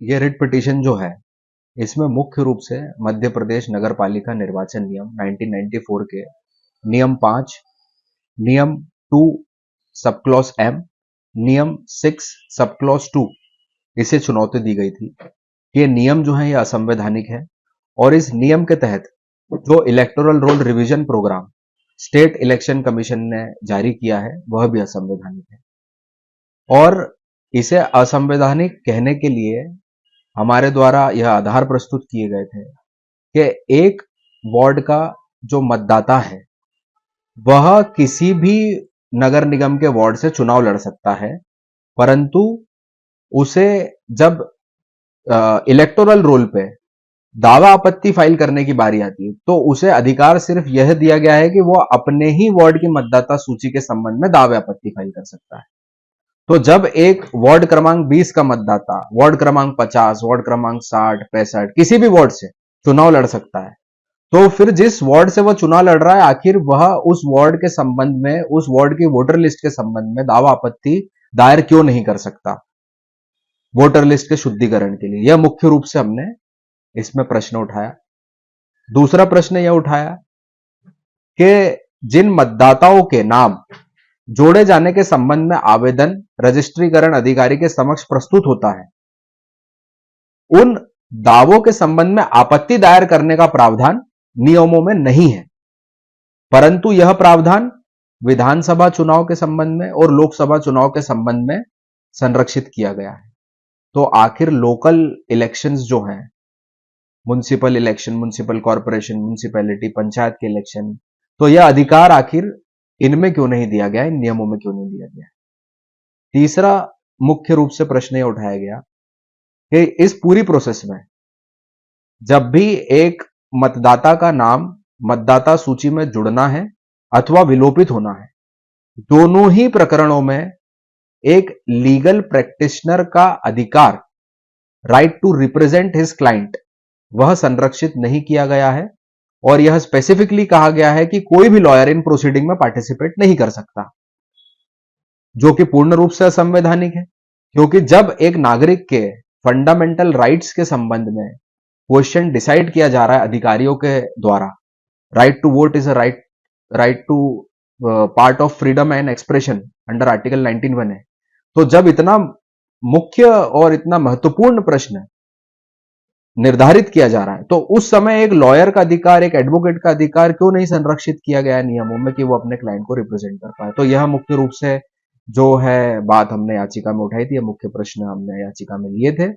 ये writ petition जो है, इसमें मुख्य रूप से मध्य प्रदेश नगर पालिका निर्वाचन नियम 1994 के नियम 5, नियम 2 सब क्लॉज एम, नियम 6 सब क्लॉज 2 इसे चुनौती दी गई थी। ये नियम जो है ये असंवैधानिक है और इस नियम के तहत जो electoral roll revision programme state election commission ने जारी किया है वह भी असंवैधानिक है। और इसे असंवैधानिक कहने के लिए हमारे द्वारा यह आधार प्रस्तुत किए गए थे कि एक वार्ड का जो मतदाता है वह किसी भी नगर निगम के वार्ड से चुनाव लड़ सकता है, परंतु उसे जब इलेक्टोरल रोल पे दावा आपत्ति फाइल करने की बारी आती है तो उसे अधिकार सिर्फ यह दिया गया है कि वो अपने ही वार्ड की मतदाता सूची के संबंध में दावा आपत्ति फाइल कर सकता है। तो जब एक वार्ड क्रमांक 20 का मतदाता वार्ड क्रमांक 50, वार्ड क्रमांक 60, 65 किसी भी वार्ड से चुनाव लड़ सकता है, तो फिर जिस वार्ड से वह चुनाव लड़ रहा है आखिर वह उस वार्ड के संबंध में, उस वार्ड की वोटर लिस्ट के संबंध में दावा आपत्ति दायर क्यों नहीं कर सकता वोटर लिस्ट के शुद्धिकरण के लिए। यह मुख्य रूप से हमने इसमें प्रश्न उठाया। दूसरा प्रश्न यह उठाया कि जिन मतदाताओं के नाम जोड़े जाने के संबंध में आवेदन रजिस्ट्रीकरण अधिकारी के समक्ष प्रस्तुत होता है, उन दावों के संबंध में आपत्ति दायर करने का प्रावधान नियमों में नहीं है, परंतु यह प्रावधान विधानसभा चुनाव के संबंध में और लोकसभा चुनाव के संबंध में संरक्षित किया गया है। तो आखिर लोकल इलेक्शंस जो हैं, municipal election, municipal corporation, municipality, panchayat के इलेक्शन, तो यह अधिकार आखिर इनमें क्यों नहीं दिया गया, इन नियमों में क्यों नहीं दिया गया। तीसरा मुख्य रूप से प्रश्न यह उठाया गया कि इस पूरी प्रोसेस में जब भी एक मतदाता का नाम मतदाता सूची में जुड़ना है अथवा विलोपित होना है, दोनों ही प्रकरणों में एक लीगल प्रैक्टिशनर का अधिकार, right to represent his client, वह संरक्षित नहीं किया गया है और यह स्पेसिफिकली कहा गया है कि कोई भी लॉयर इन प्रोसीडिंग में पार्टिसिपेट नहीं कर सकता, जो कि पूर्ण रूप से असंवैधानिक है। क्योंकि जब एक नागरिक के फंडामेंटल राइट्स के संबंध में क्वेश्चन डिसाइड किया जा रहा है अधिकारियों के द्वारा, right to vote is a right to part of freedom and expression under article 19(1) है, तो जब इतना मुख्य और इतना महत्वपूर्ण प्रश्न निर्धारित किया जा रहा है तो उस समय एक लॉयर का अधिकार, एक एडवोकेट का अधिकार क्यों नहीं संरक्षित किया गया है नियमों में कि वो अपने क्लाइंट को रिप्रेजेंट कर पाए। तो यह मुख्य रूप से जो है बात हमने याचिका में उठाई थी, यह मुख्य प्रश्न हमने याचिका में लिए थे।